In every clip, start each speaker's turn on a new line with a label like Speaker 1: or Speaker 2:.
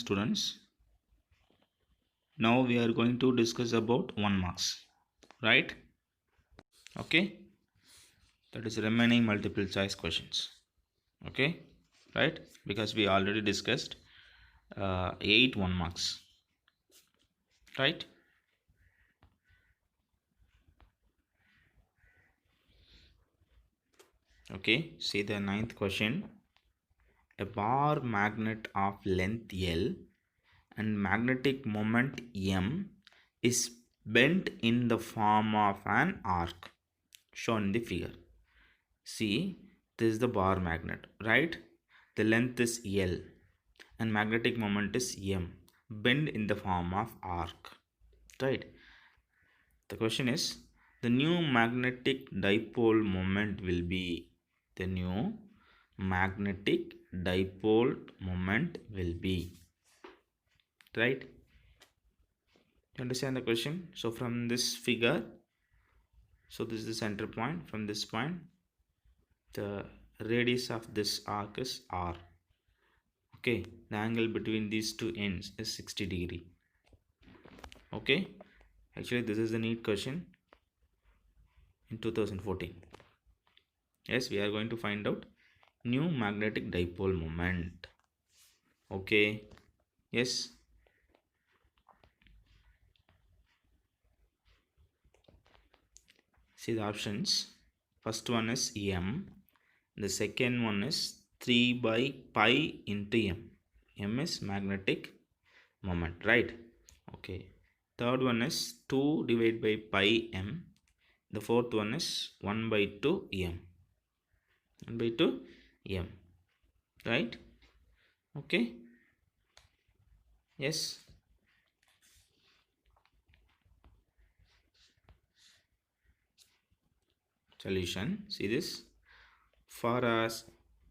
Speaker 1: students. Now we are going to discuss about 1 marks, right? Okay, that is remaining multiple choice questions. Okay, right? Because we already discussed 8 1 marks, right? Okay, see the 9th question. A bar magnet of length L and magnetic moment M is bent in the form of an arc shown in the figure. See, this is the bar magnet, right? The length is L and magnetic moment is M, bent in the form of arc, right? The question is, the new magnetic dipole moment will be, the new magnetic dipole moment will be, right? You understand the question? So from this figure, so this is the center point. From this point, the radius of this arc is R. Okay, the angle between these two ends is 60 degree. Okay, actually this is the NEET question in 2014. Yes, we are going to find out new magnetic dipole moment. Okay, yes. See the options. First one is M. The second one is 3 by pi into M. M is magnetic moment, right? Okay. Third one is 2 divided by pi M. The fourth one is 1 by 2 M. 1 by 2 M. Right? Okay. Yes. Solution. See this. For a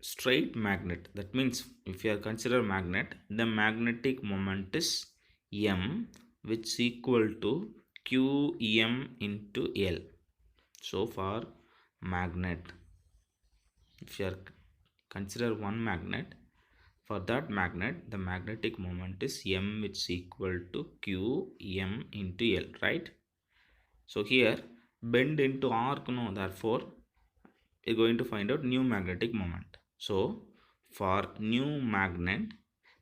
Speaker 1: straight magnet, that means if you consider magnet, the magnetic moment is M, which is equal to QM into L. So for magnet, if you consider one magnet, for that magnet the magnetic moment is M, which is equal to QM into L, right? So here bend into arc, no, therefore we are going to find out new magnetic moment. So for new magnet,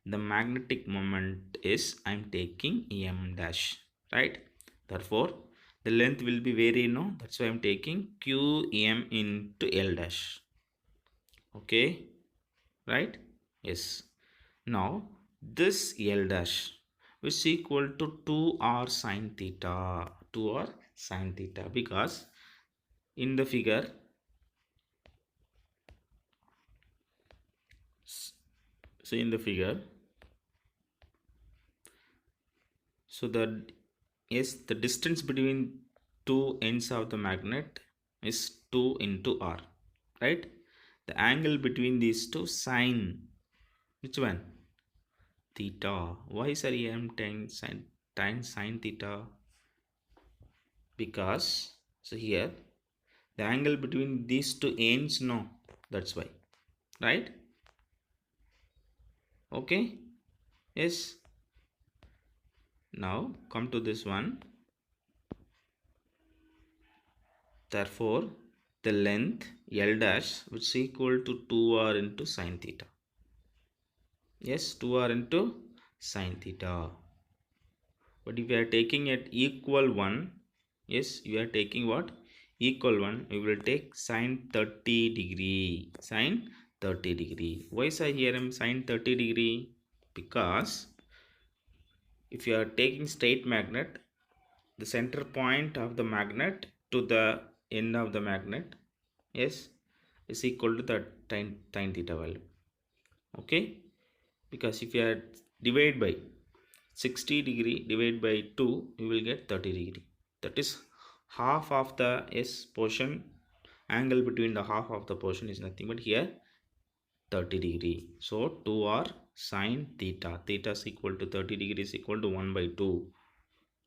Speaker 1: the magnetic moment is, I am taking M dash, right? Therefore the length will be very, no, that's why I am taking QM into L dash. Okay, right? Yes. Now this L dash is equal to 2r sine theta, 2r sine theta, because in the figure, so in the figure, so the, yes, the distance between two ends of the magnet is 2 into r, right? The angle between these two, sine, which one? Theta. Why sir I am tan sine theta? Because, so here the angle between these two ends, no, that's why, right? Okay, yes. Now come to this one. Therefore the length L dash which is equal to 2r into sine theta. Yes, 2r into sine theta. But if we are taking it equal one, yes, you are taking what? Equal one, we will take sine 30 degree. Sine 30 degree. Why is I here am sine 30 degree? Because if you are taking straight magnet, the center point of the magnet to the end of the magnet, yes, is equal to the tan theta value. Okay, because if you are divide by 60 degree divided by 2, you will get 30 degree. That is half of the S portion. Angle between the half of the portion is nothing but here 30 degree. So 2r sine theta. Theta is equal to 30 degree is equal to 1 by 2,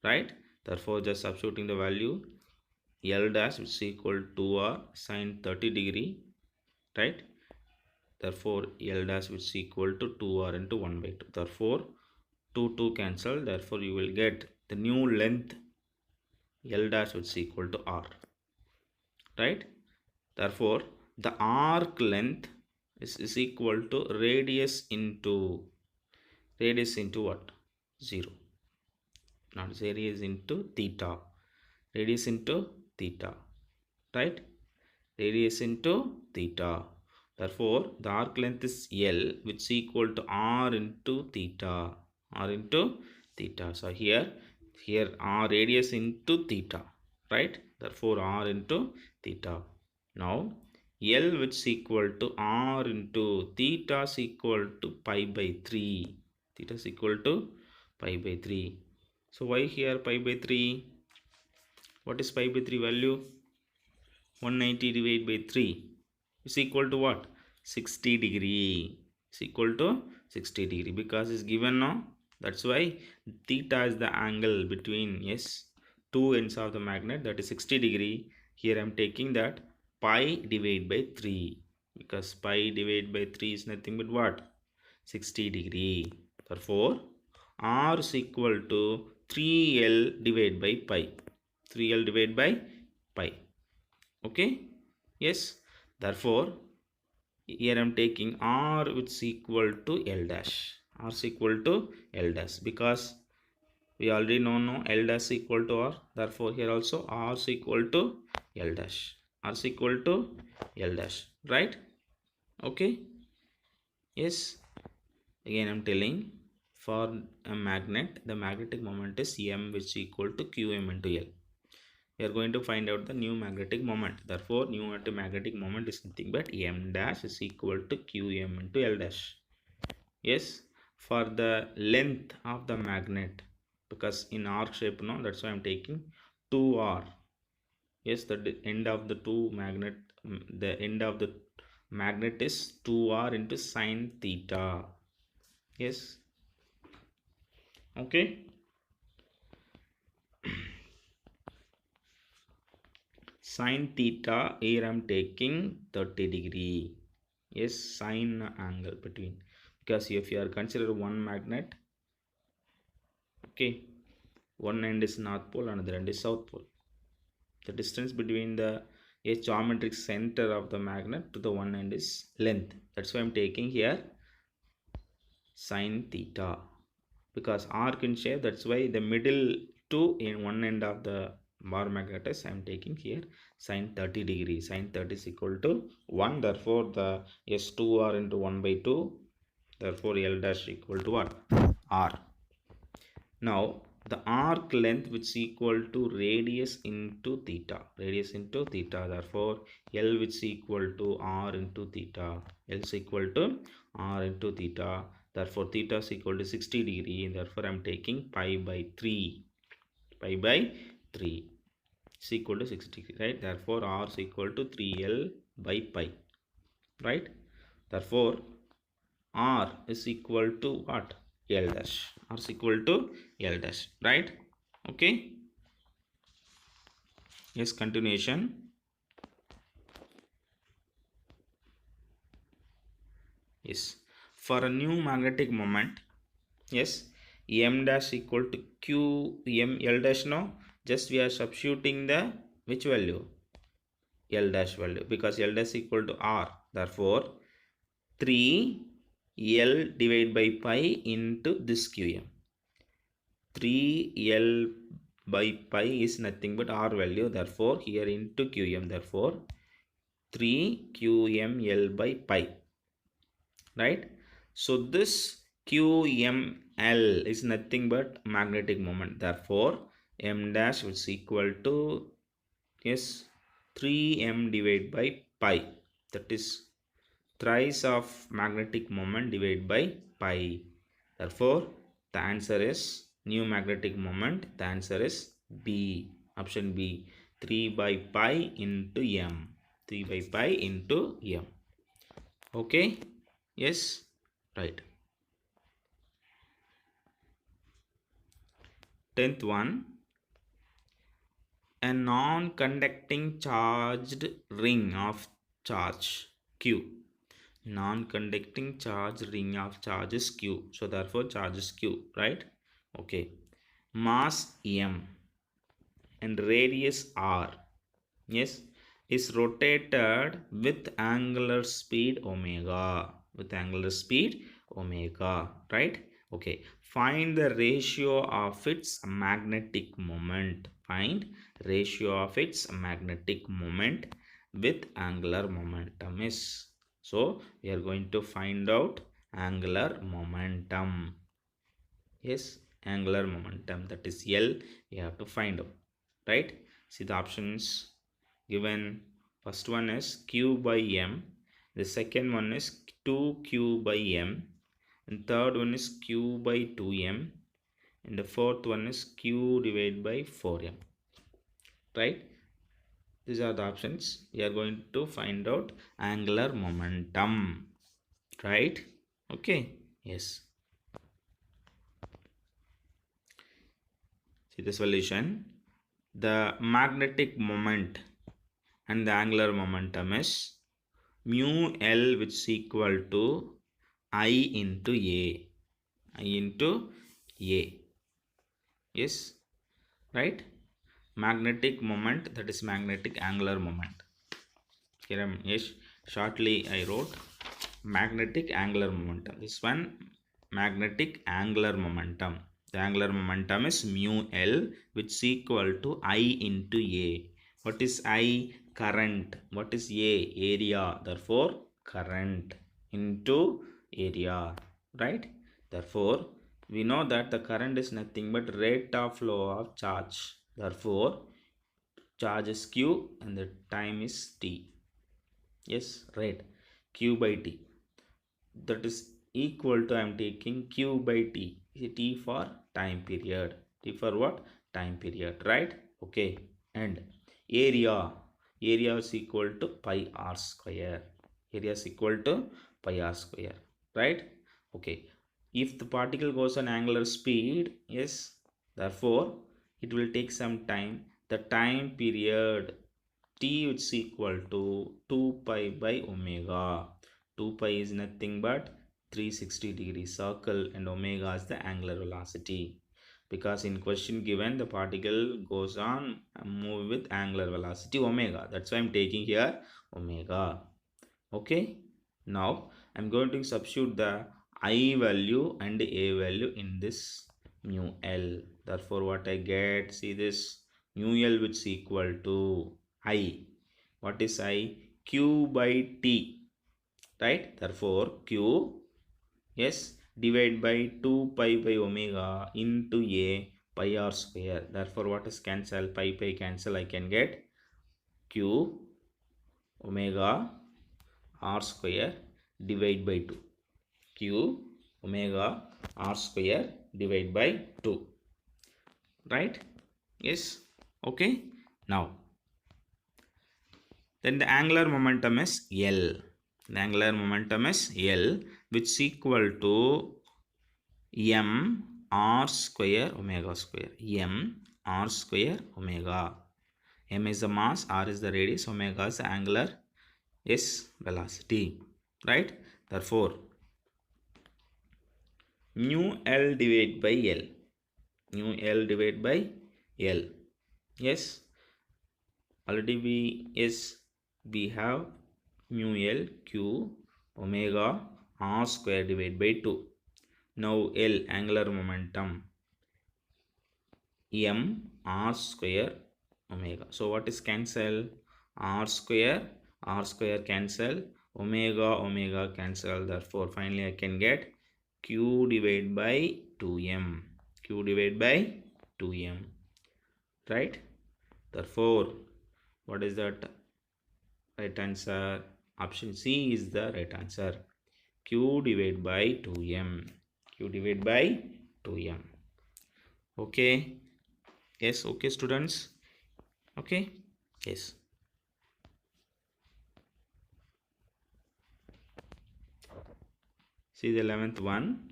Speaker 1: right? Therefore just substituting the value, L dash is equal to r sine 30 degree, right? Therefore L dash is equal to 2r into 1 by 2. Therefore 2 cancel, therefore you will get the new length L dash which is equal to R, right? Therefore the arc length is equal to radius into what? 0. Not radius into theta. Radius into theta, right? Radius into theta. Therefore the arc length is L, which is equal to R into theta. R into theta. So here R radius into theta, right? Therefore R into theta. Now L, which is equal to R into theta, is equal to pi by 3. Theta is equal to pi by 3. So why here pi by 3? What is pi by 3 value? 190 divided by 3 is equal to what? 60 degree. Is equal to 60 degree because it's given now. That's why theta is the angle between two ends of the magnet, that is 60 degree. Here I am taking that pi divided by 3 because pi divided by 3 is nothing but what? 60 degree. Therefore R is equal to 3L divided by pi. 3L divided by pi. Okay, yes. Therefore here I am taking R which is equal to L dash. R is equal to L dash because we already know L dash equal to R. Therefore here also R is equal to L dash. R is equal to L dash, right? Okay, yes. Again I am telling, for a magnet the magnetic moment is M, which is equal to Qm into L. We are going to find out the new magnetic moment. Therefore new magnetic moment is nothing but M dash is equal to Qm into L dash. Yes, for the length of the magnet, because in arc shape now, that's why I am taking 2R. Yes, the end of the magnet is 2R into sine theta. Yes, okay. Sine theta, here I am taking 30 degree. Yes, sine angle between, because if you are consider one magnet, okay, one end is north pole, another end is south pole. The distance between the geometric center of the magnet to the one end is length. That's why I'm taking here sine theta, because arc in shape. That's why the middle two in one end of the bar magnetus I am taking here sine 30 degree. Sine 30 is equal to 1. Therefore the S2R into 1 by 2. Therefore L dash equal to what? R. Now the arc length which is equal to radius into theta. Radius into theta. Therefore L which is equal to R into theta. L is equal to R into theta. Therefore theta is equal to 60 degree. Therefore I am taking pi by 3. Pi by 3 is equal to 60 degree, right? Therefore R is equal to 3L by pi, right? Therefore R is equal to what? L dash. R is equal to L dash, right? Okay, yes. Continuation. Yes, for a new magnetic moment, yes, M dash equal to Q M L dash. Now just we are substituting the which value? L dash value, because L dash equal to R. Therefore 3 L divided by pi into this Qm. 3 L by pi is nothing but R value. Therefore here into Qm. Therefore 3 QML by pi, right? So this QML is nothing but magnetic moment. Therefore M dash is equal to 3M divided by pi. That is thrice of magnetic moment divided by pi. Therefore the answer is new magnetic moment. The answer is B. Option B. 3 by pi into M. 3 by pi into M. Okay, yes, right. 10th one. A non-conducting charged ring of charge Q non-conducting charge ring of charge is q, so therefore charge is q, right? Okay, mass m and radius r, yes, is rotated with angular speed omega, with angular speed omega, right? Okay, find the ratio of its magnetic moment, find ratio of its magnetic moment with angular momentum is, so we are going to find out angular momentum, yes, angular momentum, that is L, we have to find out, right? See the options given. First one is q by m, the second one is 2q by m, and third one is q by 2m, and the fourth one is q divided by 4m, right? These are the options. We are going to find out angular momentum, right? Okay, yes. See the solution. The magnetic moment and the angular momentum is mu L, which is equal to I into A. I into A. Yes, right? Magnetic moment, that is magnetic angular moment. Here, yes, shortly I wrote magnetic angular momentum. This one, magnetic angular momentum. The angular momentum is mu L, which is equal to I into A. What is I? Current. What is A? Area. Therefore, current into area, right? Therefore, we know that the current is nothing but rate of flow of charge. Therefore, charge is q and the time is t. Yes, rate q by t, that is equal to, I am taking q by t, t for time period, t for what? Time period, right? Okay, and area, area is equal to pi r square, area is equal to pi r square, right? Okay, if the particle goes on angular speed, yes, therefore it will take some time, the time period t is equal to 2 pi by omega. 2 pi is nothing but 360-degree circle, and omega is the angular velocity, because in question given the particle goes on move with angular velocity omega, that's why I'm taking here omega. Okay, now I'm going to substitute the I value and A value in this mu L. Therefore what I get, see this mu L, which is equal to I. What is I? Q by T, right? Therefore Q, yes, divide by 2 pi by omega into A pi r square. Therefore what is cancel? Pi cancel, I can get Q omega r square divide by 2, q omega r square divide by 2, right? Yes, okay. Now then the angular momentum is L, the angular momentum is L, which is equal to m r square omega square, m r square omega. M is the mass, r is the radius, omega is the angular velocity, right? Therefore mu L divided by L, mu L divided by L, yes, already we have mu L q omega r square divided by 2. Now L, angular momentum, m r square omega. So what is cancel? R square cancel, omega cancel. Therefore finally I can get q divided by 2m, q divided by 2m, right? Therefore what is that right answer? Option C is the right answer, q divided by 2m, q divided by 2m. Okay, yes, okay students, okay, yes. See the 11th one.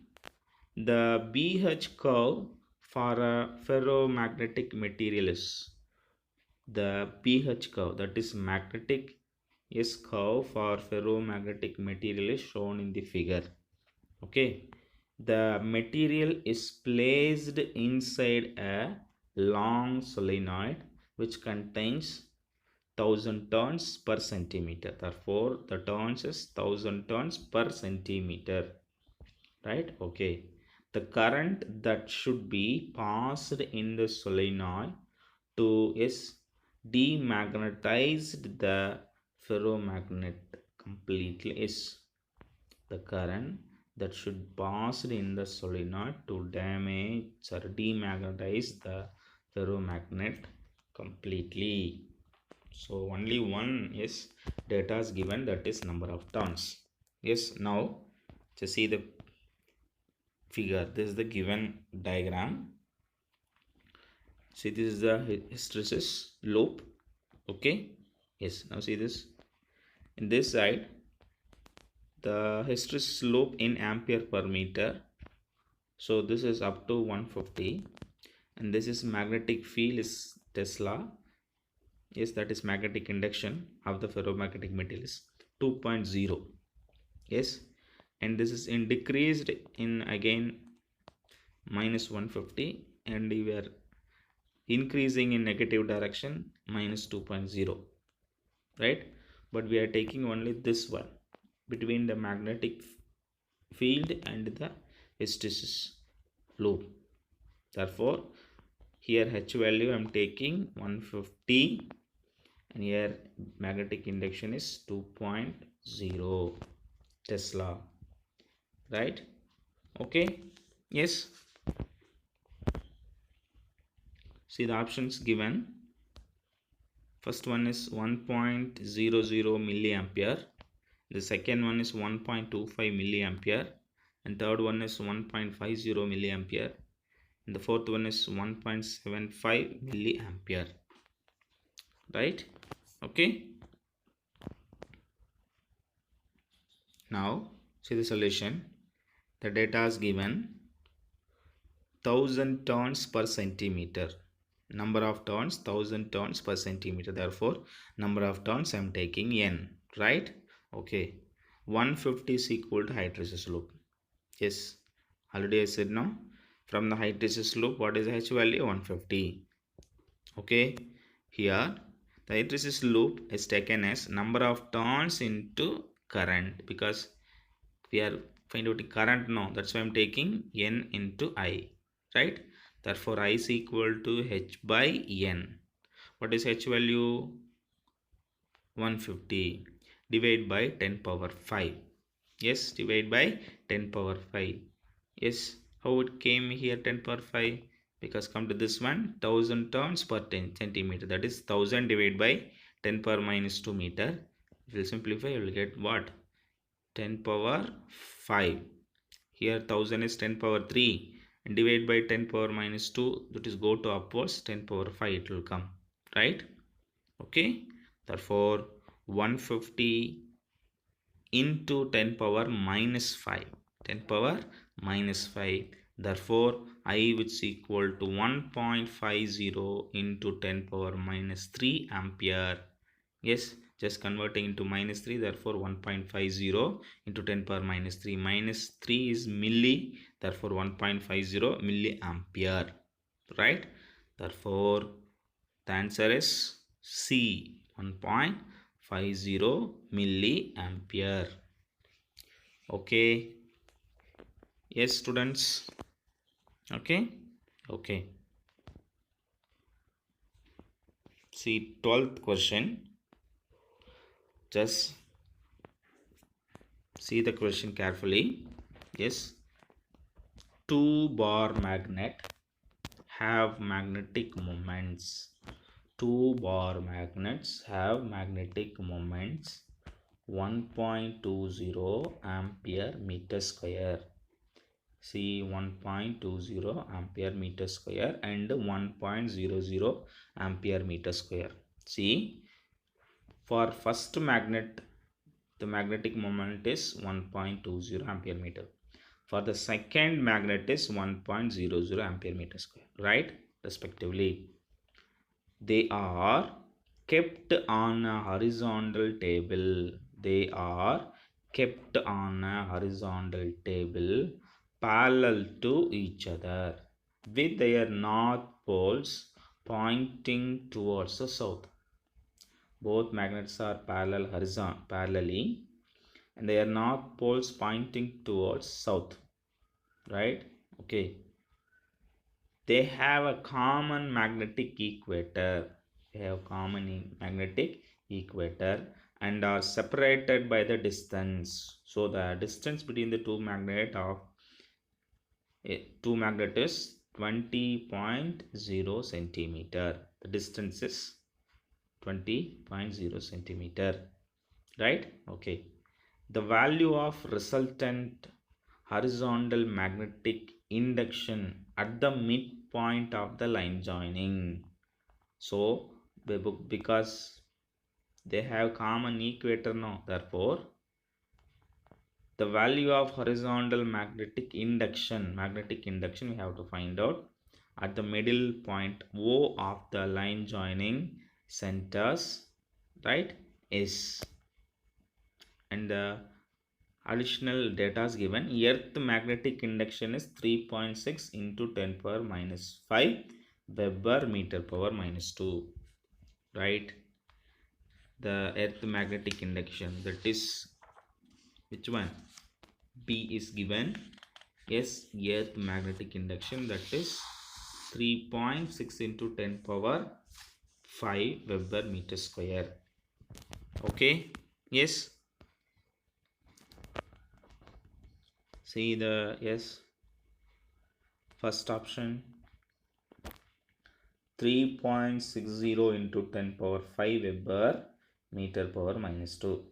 Speaker 1: The BH curve for a ferromagnetic material is, the BH curve, that is magnetic Yes, curve for ferromagnetic material is shown in the figure. Okay, the material is placed inside a long solenoid which contains 1000 turns per centimeter. Therefore, the turns is 1000 turns per centimeter. Right? Okay. The current that should be passed in the solenoid to demagnetized the ferromagnet completely is the current that should pass in the solenoid to damage or demagnetize the ferromagnet completely. So only one is data is given, that is number of turns. Yes, now just see the figure. This is the given diagram. See, this is the hysteresis loop. Okay, yes, now see this. In this side, the hysteresis loop in ampere per meter. So this is up to 150, and this is magnetic field is Tesla. Yes, that is magnetic induction of the ferromagnetic material is 2.0. Yes, and this is in decreased in again minus 150, and we are increasing in negative direction minus 2.0, right? But we are taking only this one between the magnetic field and the hysteresis loop. Therefore, here H value I am taking 150, and here magnetic induction is 2.0 Tesla, right? Okay, yes. See the options given. First one is 1.00 milliampere. The second one is 1.25 milliampere. And third one is 1.50 milliampere. And the fourth one is 1.75 milliampere. Right? Okay. Now, see the solution. The data is given 1000 turns per centimeter. Number of turns 1000 turns per centimeter. Therefore, number of turns I am taking n. Right? Okay. 150 is equal to hysteresis loop. Yes. Already I said no. From the hysteresis loop, what is the H value? 150. Okay. Here, the hysteresis loop is taken as number of turns into current, because we are find out the current now. That's why I'm taking n into I. Right? Therefore, I is equal to H by n. What is H value? 150. Divide by 10 power 5. Yes, divide by 10 power 5. Yes, how it came here 10 power 5? Because come to this one, 1000 turns per 10 centimeter. That is 1000 divided by 10 power minus 2 meter. If you simplify, you will get what? 10 power 5. Here 1000 is 10 power 3. And divide by 10 power minus 2, that is go to upwards 10 power 5 it will come, right? Okay, therefore 150 into 10 power minus 5, 10 power minus 5, therefore I which is equal to 1.50 into 10 power minus 3 ampere. Yes, just converting into minus 3, therefore 1.50 into 10 power minus 3. Minus 3 is milli, therefore 1.50 milliampere, right? Therefore, the answer is C, 1.50 milliampere. Okay. Yes, students. Okay. Okay. See, 12th question. Just see the question carefully. Yes. 2-bar magnet have magnetic moments. 2-bar magnets have magnetic moments 1.20 ampere meter square. See, 1.20 ampere meter square and 1.00 ampere meter square. See, for first magnet, the magnetic moment is 1.20 ampere meter. For the second magnet is 1.00 ampere meter square, right? Respectively. They are kept on a horizontal table. They are kept on a horizontal table parallel to each other with their north poles pointing towards the south. Both magnets are parallelly and their north poles pointing towards south, right? Okay, they have a common magnetic equator. They have common magnetic equator and are separated by the distance. So the distance between the two magnet is 20.0 centimeter. The distance is 20.0 centimeter, right? Okay, the value of resultant horizontal magnetic induction at the midpoint of the line joining. So because they have common equator now, therefore the value of horizontal magnetic induction we have to find out at the middle point O of the line joining centers, right, is. And the additional data is given. Earth magnetic induction is 3.6 into 10 power minus 5 Weber meter power minus 2, right? The earth magnetic induction, that is which one? B is given. Yes, earth magnetic induction, that is 3.6 into 10 power 5 Weber meter square. Okay, yes, see the yes first option 3.60 into 10 power 5 Weber meter power minus 2.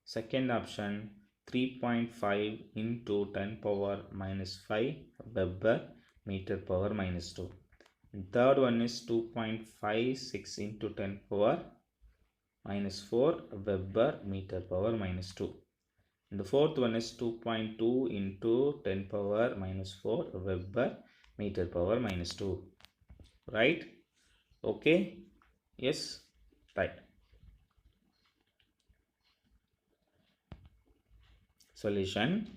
Speaker 1: Second option 3.5 into 10 power minus 5 Weber meter power minus 2. And third one is 2.56 into 10 power minus 4 Weber meter power minus 2. And the fourth one is 2.2 into 10 power minus 4 Weber meter power minus 2, right? Okay, yes, right. Solution.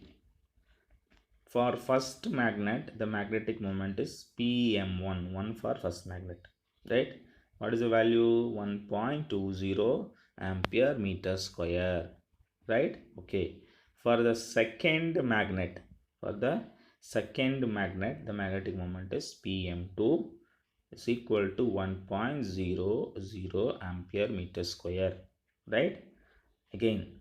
Speaker 1: For first magnet, the magnetic moment is PM1, 1 for first magnet, right? What is the value? 1.20 ampere meter square, right? Okay, for the second magnet, the magnetic moment is PM2 is equal to 1.00 ampere meter square, right? Again,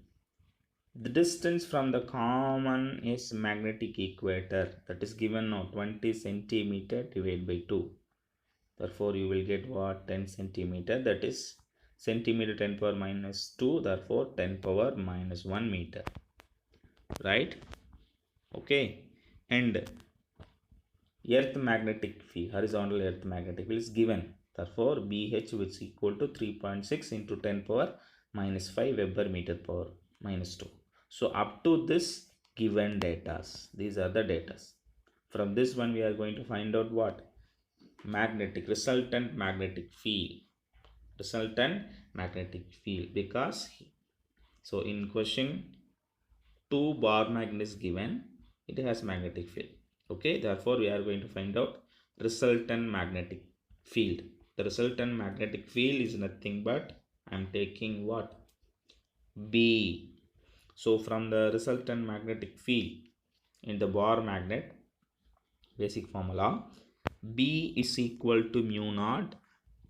Speaker 1: the distance from the common is magnetic equator, that is given now 20 centimeter divided by 2. Therefore you will get what? 10 centimeter, that is centimeter 10 power minus 2, therefore 10 power minus 1 meter, right? Okay, and earth magnetic field, horizontal earth magnetic field is given, therefore BH which is equal to 3.6 into 10 power minus 5 Weber meter power minus 2. So up to this given data, these are the data. From this one we are going to find out what? Resultant magnetic field, because so in question 2 bar magnet is given, it has magnetic field. Okay, therefore we are going to find out resultant magnetic field. The resultant magnetic field is nothing but I am taking what? B. So from the resultant magnetic field in the bar magnet, basic formula, B is equal to mu naught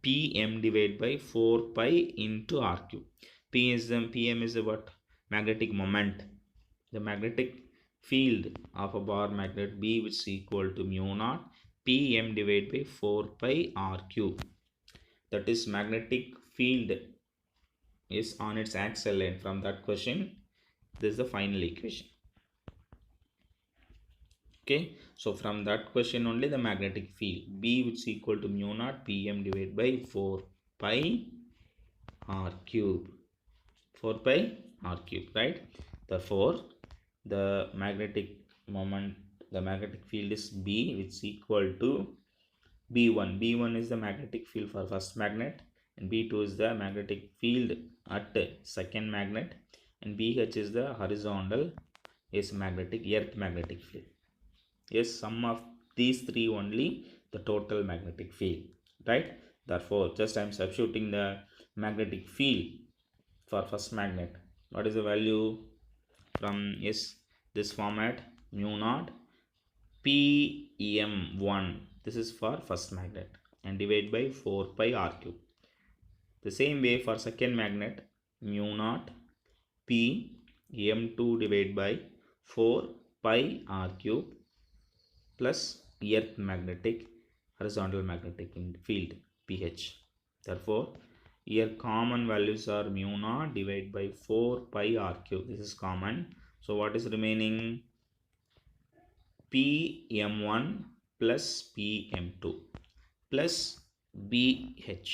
Speaker 1: Pm divided by 4 pi into R cube. Pm is what? Magnetic moment. The magnetic field of a bar magnet B, which is equal to mu naught Pm divided by 4 pi R cube. That is magnetic field is on its axial line. From that question, this is the final equation. Okay, so from that question only the magnetic field B, which is equal to mu naught Pm divided by 4 pi R cube. 4 pi R cube, right? Therefore the magnetic moment, the magnetic field is B, which is equal to B1. B1 is the magnetic field for first magnet, and B2 is the magnetic field at second magnet, and BH is the horizontal magnetic earth magnetic field. Yes, sum of these three only the total magnetic field, right? Therefore, just I am substituting the magnetic field for first magnet. What is the value from this format? Mu naught PM1. This is for first magnet, and divide by 4 pi r cube. The same way for second magnet, mu naught PM2 divided by 4 pi r cube plus earth magnetic horizontal magnetic field pH. Therefore, here common values are mu naught divided by 4 pi r cube. This is common. So what is remaining? PM1 plus PM2 plus BH,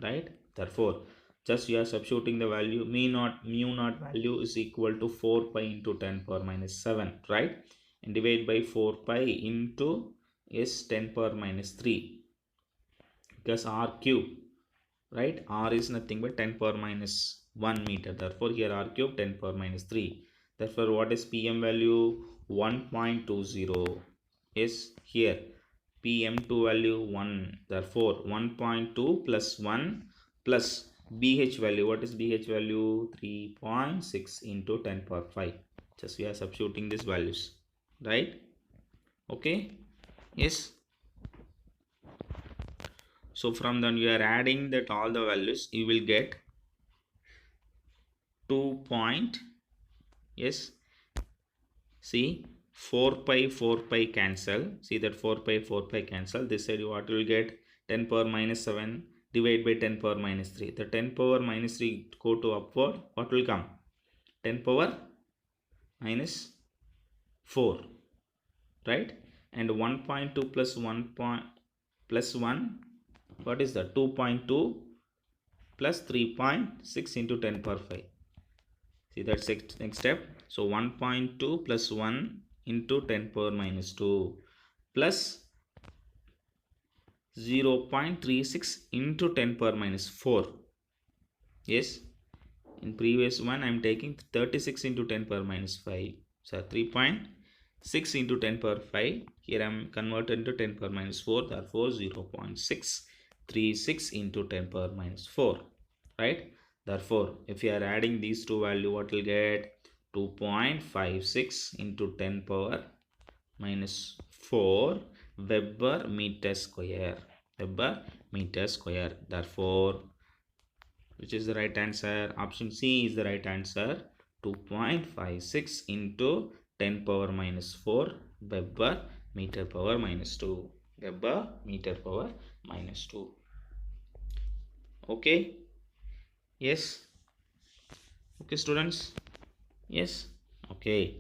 Speaker 1: right? Therefore, just you are substituting the value mu naught value is equal to 4 pi into 10 power minus 7, right? And divide by 4 pi into 10 power minus 3, because r cube, right? R is nothing but 10 power minus 1 meter. Therefore, here r cube 10 power minus 3. Therefore, what is PM value? 1.20. Is here PM2 value 1. Therefore, 1.2 plus 1 plus BH value. What is BH value? 3.6 into 10 power 5. Just we are substituting these values, right? Okay. Yes. So from then you are adding that all the values, you will get 2 point. Yes. See, 4 pi cancel. See that 4 pi cancel. This side what will get? 10 power minus 7 divided by 10 power minus 3. The 10 power minus 3 go to upward. What will come? 10 power minus 4, right? And 1.2 plus 1 plus 1. What is that? 2.2 plus 3.6 into 10 power 5. See, that's next step. So 1.2 plus 1 into 10 power minus 2 plus 0.36 into 10 power minus 4. Yes, in previous one I am taking 36 into 10 power minus 5. So 3.6 into 10 power 5. Here I am converted into 10 power minus 4. Therefore 0.636 into 10 power minus 4. Right? Therefore, if you are adding these two values, what will get? 2.56 into 10 power minus 4 Weber meter square. Weber meter square. Therefore, which is the right answer? Option C is the right answer. 2.56 into 10 power minus 4 Weber meter power minus 2. Weber meter power minus 2. Okay. Yes. Okay, students. Yes. Okay.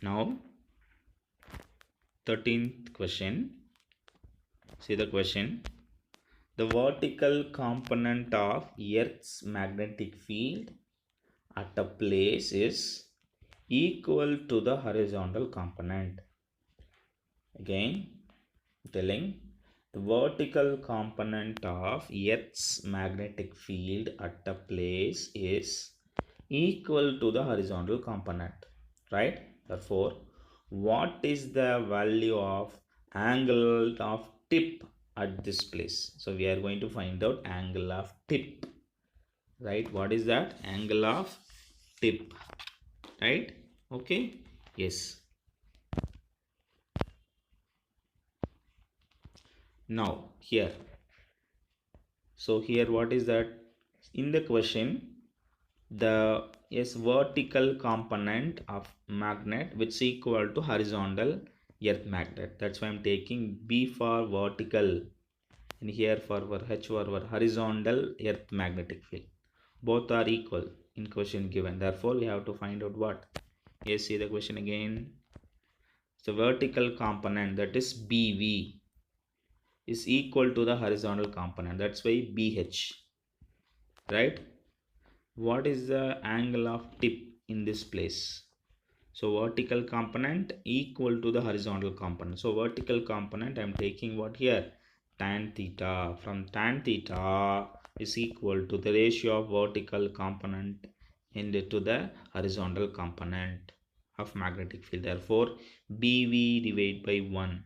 Speaker 1: Now, 13th question. See the question. The vertical component of Earth's magnetic field at a place is equal to the horizontal component. Again, telling the vertical component of Earth's magnetic field at a place is equal to the horizontal component, right? Therefore, what is the value of angle of tip at this place? So we are going to find out angle of tip, right? What is that? Angle of tip, right? Okay. Yes. Now here, so here what is that? In the question, the vertical component of magnet which is equal to horizontal earth magnet. That's why I'm taking B for vertical, and here for H for horizontal earth magnetic field. Both are equal in question given. Therefore, we have to find out what? Yes, see the question again. So vertical component, that is BV, is equal to the horizontal component. That's why BH, right? What is the angle of tip in this place? So vertical component equal to the horizontal component. So vertical component, I am taking what here? Tan theta. From tan theta is equal to the ratio of vertical component into the horizontal component of magnetic field. Therefore, BV divided by 1,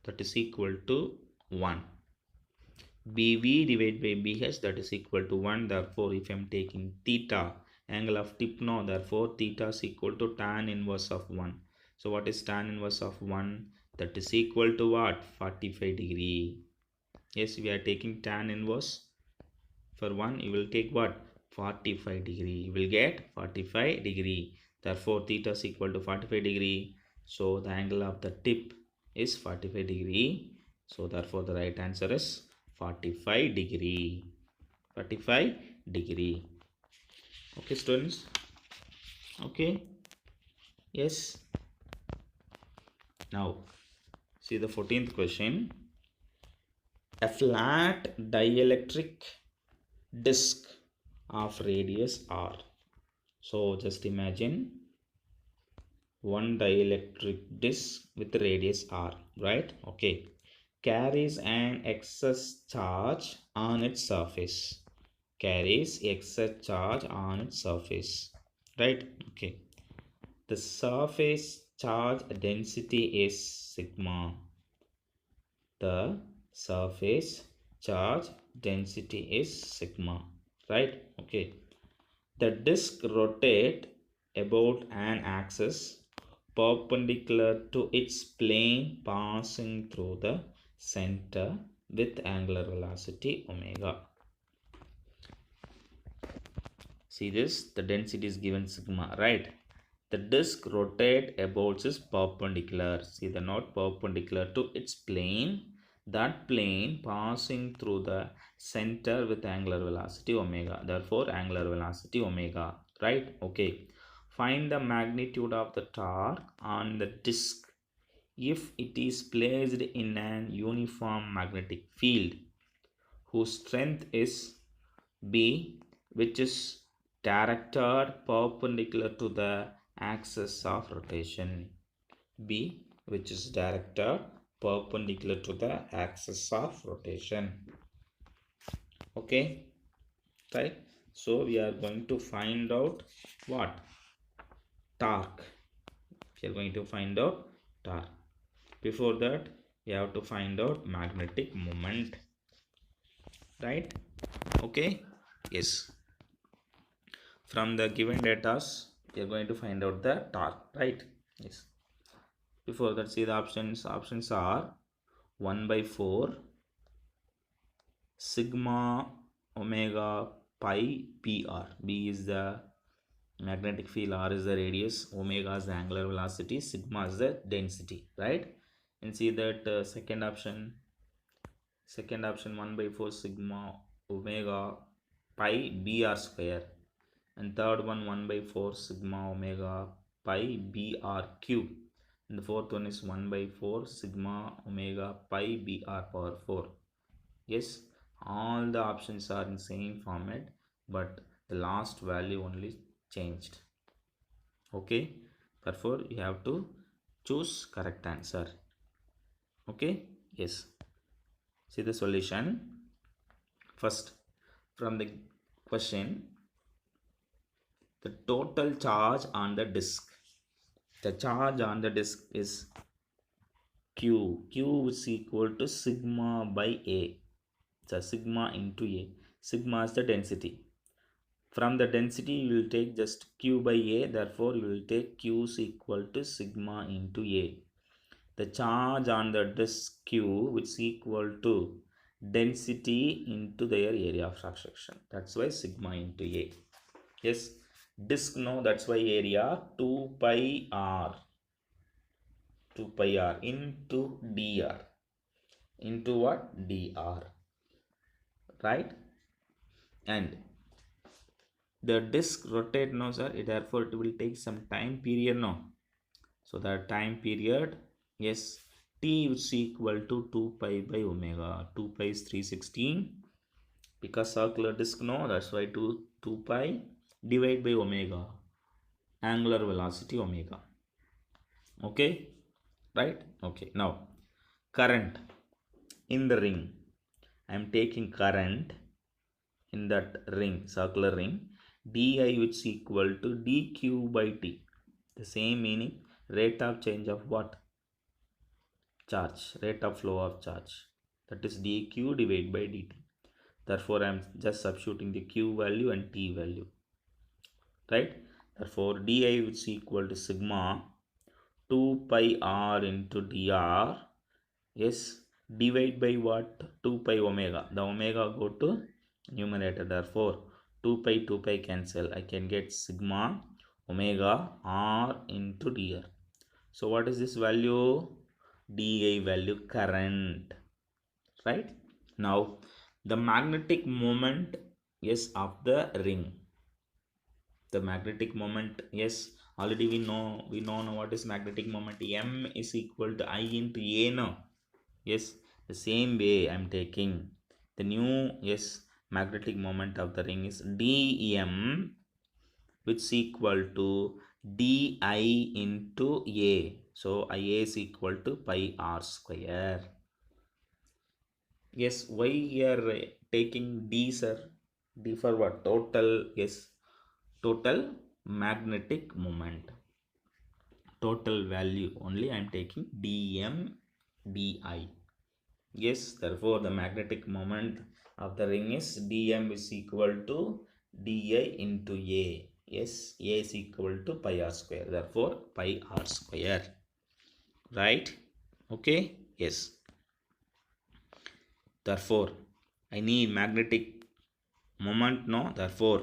Speaker 1: that is equal to 1. BV divided by BH, that is equal to 1. Therefore, if I am taking theta, angle of tip now, therefore theta is equal to tan inverse of 1. So what is tan inverse of 1? That is equal to what? 45 degree. Yes, we are taking tan inverse for 1. You will take what? 45 degree. You will get 45 degree. Therefore theta is equal to 45 degree. So the angle of the tip is 45 degree. So therefore the right answer is 45 degree. 45 degree. Okay students. Okay. Yes. Now see the 14th question. A flat dielectric disc of radius r. So just imagine one dielectric disc with radius r, right? Okay, carries an excess charge on its surface. Carries excess charge on its surface, right? Okay, the surface charge density is sigma. The surface charge density is sigma, right? Okay, the disk rotates about an axis perpendicular to its plane passing through the center with angular velocity omega. See this, the density is given sigma, right? The disk rotates about its perpendicular. See the note, perpendicular to its plane. That plane passing through the center with angular velocity omega. Therefore, angular velocity omega, right? Okay. Find the magnitude of the torque on the disk if it is placed in an uniform magnetic field whose strength is B, which is directed perpendicular to the axis of rotation. B, which is directed perpendicular to the axis of rotation. Okay, right? So we are going to find out what? Torque. We are going to find out torque. Before that, we have to find out magnetic moment, right? Okay, yes. From the given data, we are going to find out the torque, right? Yes. Before that, see the options. Options are 1 by 4 sigma omega pi pr. B is the magnetic field, r is the radius, omega is the angular velocity, sigma is the density, right? And see that second option 1 by 4 sigma omega pi br square, and third one 1 by 4 sigma omega pi br cube, and the fourth one is 1 by 4 sigma omega pi br power 4. Yes, all the options are in same format, but the last value only changed. Okay, therefore you have to choose correct answer. Okay, yes. See the solution. First, from the question, the total charge on the disk. The charge on the disk is Q. Q is equal to sigma by A. So sigma into A. Sigma is the density. From the density, you will take just Q by A. Therefore, you will take Q is equal to sigma into A. The charge on the disk Q, which is equal to density into their area of cross section. That's why sigma into A. Yes, disk no, that's why area 2 pi r. 2 pi r into dr. Into what? Dr. Right? And the disk rotate now, sir. Therefore, it will take some time period now. So the time period, yes, t is equal to 2 pi by omega. 2 pi is 316. Because circular disk no, that's why 2 pi divided by omega. Angular velocity omega. Okay, right? Okay, now current in the ring. I am taking current in that ring, circular ring, di, which is equal to dq by t. The same meaning, rate of change of what? Charge, rate of flow of charge, that is dq divided by dt. Therefore I am just substituting the q value and t value, right? Therefore di, which is equal to sigma 2 pi r into dr, yes, divide by what? 2 pi omega. The omega go to numerator. Therefore 2 pi cancel. I can get sigma omega r into dr. So what is this value? di value, current, right? Now the magnetic moment, yes, of the ring. The magnetic moment, yes, already we know now what is magnetic moment. M is equal to I into A now. Yes, the same way I am taking the new, yes, magnetic moment of the ring is dm, which is equal to di into A. So Ia is equal to pi r square. Yes, why you are taking d, sir? D for what? Total, yes, total magnetic moment, total value only I am taking dm di. Yes, therefore the magnetic moment of the ring is dm is equal to di into A. Yes, A is equal to pi r square, therefore pi r square, right? Okay, yes. Therefore I need magnetic moment, no? Therefore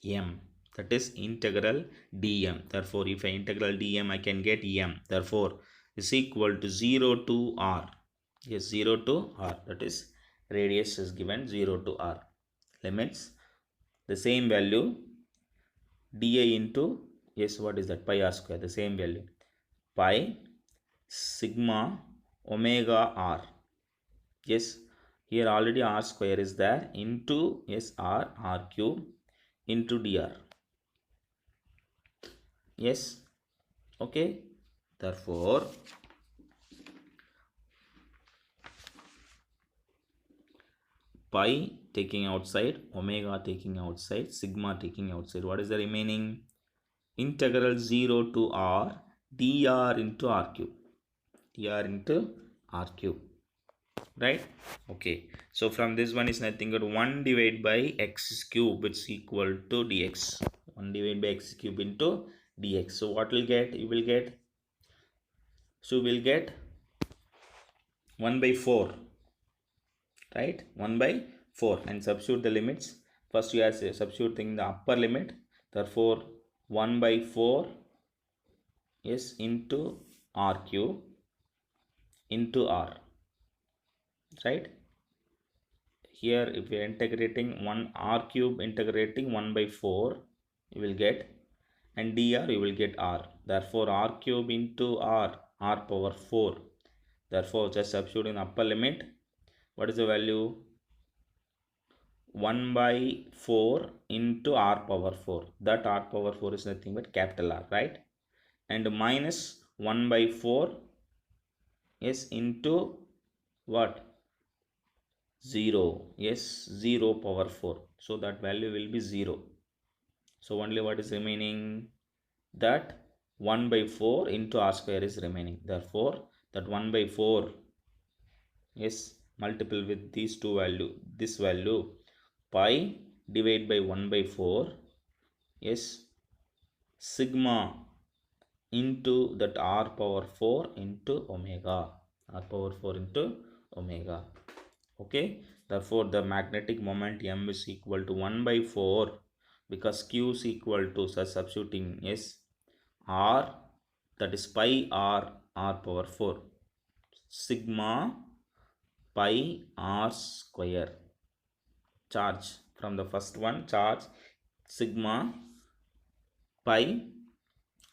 Speaker 1: m, that is integral dm. Therefore if I integral dm, I can get m. Therefore is equal to 0 to r. Yes, 0 to r, that is radius is given 0 to r. Limits the same value di into, yes, what is that? Pi r square, the same value, pi sigma omega r. Yes, here already r square is there into, yes, r cube into dr. Yes, okay. Therefore pi taking outside, omega taking outside, sigma taking outside, what is the remaining? Integral 0 to r dr into r cube, dr into r cube, right? Okay, so from this one is nothing but 1 divided by x cube, which is equal to dx. 1 divided by x cube into dx. So what will get? You will get, so we'll get 1 by 4, right? 1 by 4, and substitute the limits. First you are substituting the upper limit. Therefore 1 by 4, yes, into r cube into r, right? Here if we are integrating 1 r cube, integrating 1 by 4, you will get, and dr you will get r. Therefore r cube into r power 4. Therefore just substitute in upper limit. What is the value? 1 by 4 into r power 4. That r power 4 is nothing but capital R, right? And minus 1 by 4, yes, into what? 0. Yes, 0 power 4. So that value will be 0. So only what is remaining? That 1 by 4 into r square is remaining. Therefore that 1 by 4, yes, multiple with these two value, this value, pi divided by 1 by 4, yes, sigma into that r power 4 into omega, r power 4 into omega. Okay, therefore the magnetic moment m is equal to 1 by 4, because q is equal to, so substituting, yes, r, that is pi r power 4, sigma pi r square. Charge from the first one, charge sigma pi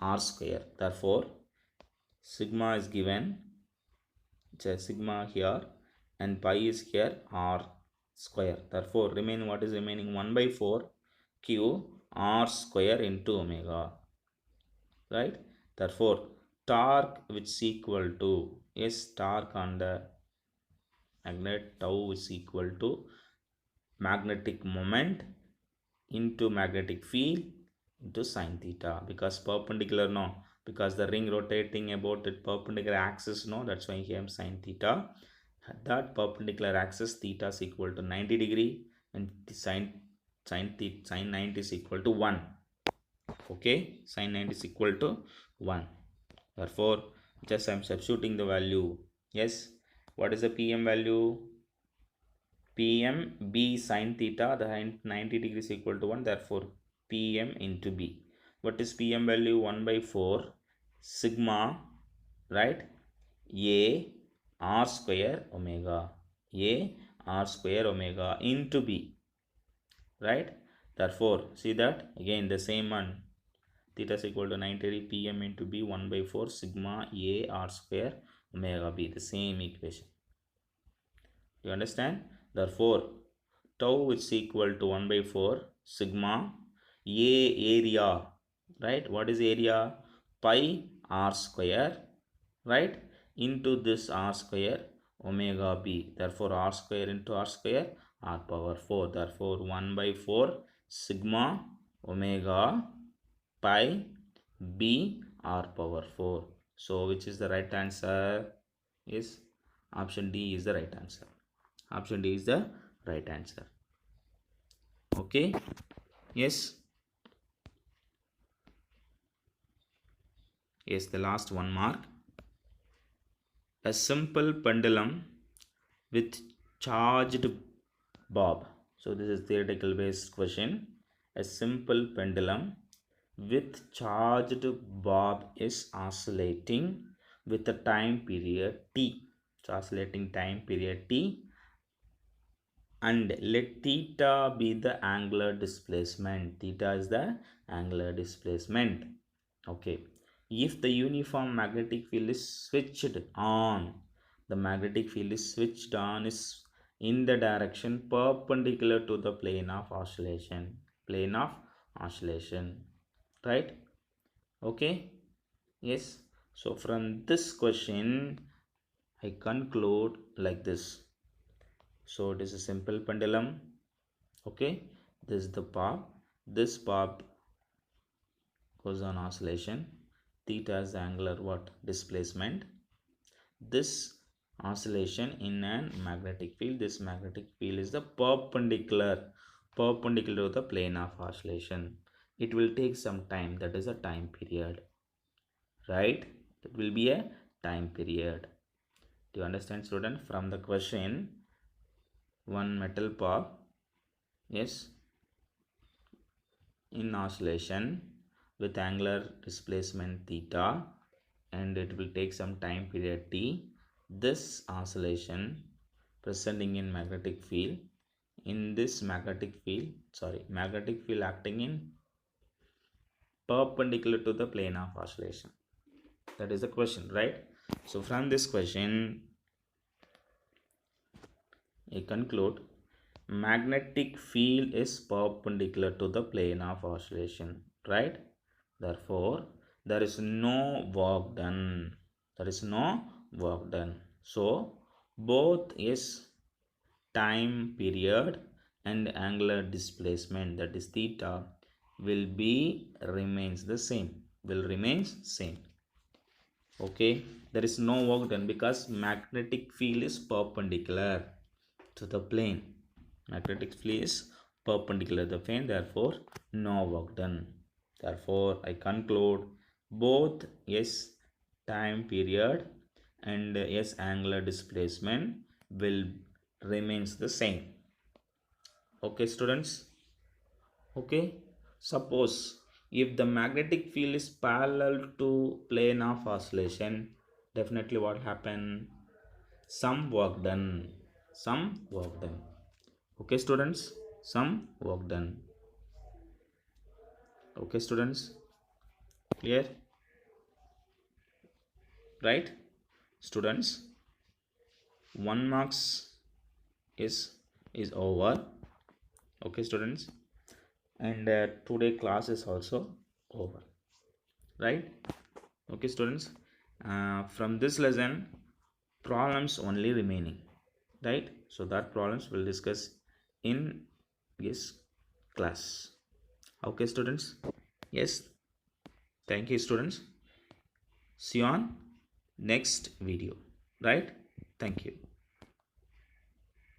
Speaker 1: r square. Therefore sigma is given, sigma here, and pi is here, r square. Therefore remain, what is remaining? 1 by 4 q r square into omega, right? Therefore torque which is equal to, yes, torque on the magnet tau is equal to magnetic moment into magnetic field into sine theta, because perpendicular, no, because the ring rotating about the perpendicular axis, no, that's why here sine theta. That perpendicular axis theta is equal to 90 degree and sine 90 is equal to 1. Okay, sine 90 is equal to 1. Therefore just I am substituting the value. Yes, what is the pm value? Pm b sine theta, the 90 degrees equal to 1, therefore pm into b. What is pm value? 1 by 4 sigma, right, a r square omega, a r square omega into b, right? Therefore see that again the same one, theta is equal to 90 degree, pm into b, 1 by 4 sigma a r square omega b, the same equation. You understand? Therefore tau is equal to 1 by 4 sigma a area, right? What is area? Pi r square, right, into this r square omega b. Therefore r square into r square, r power 4. Therefore 1 by 4 sigma omega pi b r power 4. So which is the right answer? Is option D is the right answer. Option D is the right answer. Okay, yes, yes, the last one mark. A simple pendulum with charged bob. So this is theoretical based question. A simple pendulum with charged bob is oscillating with a time period t. So oscillating time period t, and let theta be the angular displacement. Theta is the angular displacement. Okay, if the uniform magnetic field is switched on, the magnetic field is switched on is in the direction perpendicular to the plane of oscillation, plane of oscillation, right? Okay, yes. So from this question I conclude like this. So it is a simple pendulum. Okay, this is the bob, this bob goes on oscillation, theta is the angular what displacement. This oscillation in a magnetic field, this magnetic field is the perpendicular to the plane of oscillation. It will take some time, that is a time period, right? It will be a time period. Do you understand, student? From the question, one metal bob, yes, in oscillation with angular displacement theta, and it will take some time period t. This oscillation presenting in magnetic field, in this magnetic field acting in perpendicular to the plane of oscillation. That is the question, right? So from this question I conclude magnetic field is perpendicular to the plane of oscillation, right? Therefore there is no work done, there is no work done. So both is time period and angular displacement, that is theta, will be remains the same, will remains same. Okay, there is no work done because magnetic field is perpendicular to the plane, magnetic field is perpendicular to the plane, therefore no work done. Therefore I conclude both yes time period and yes angular displacement will remains the same. Okay students, okay, suppose if the magnetic field is parallel to plane of oscillation, definitely what happen? Some work done, some work done. Okay students, some work done. Okay students, clear, right? Students, 1 marks is over. Okay students, and today class is also over, right? Okay students, From this lesson, problems only remaining, right? So that problems we'll discuss in this class. Okay, students? Yes. Thank you, students. See you on next video, right? Thank you.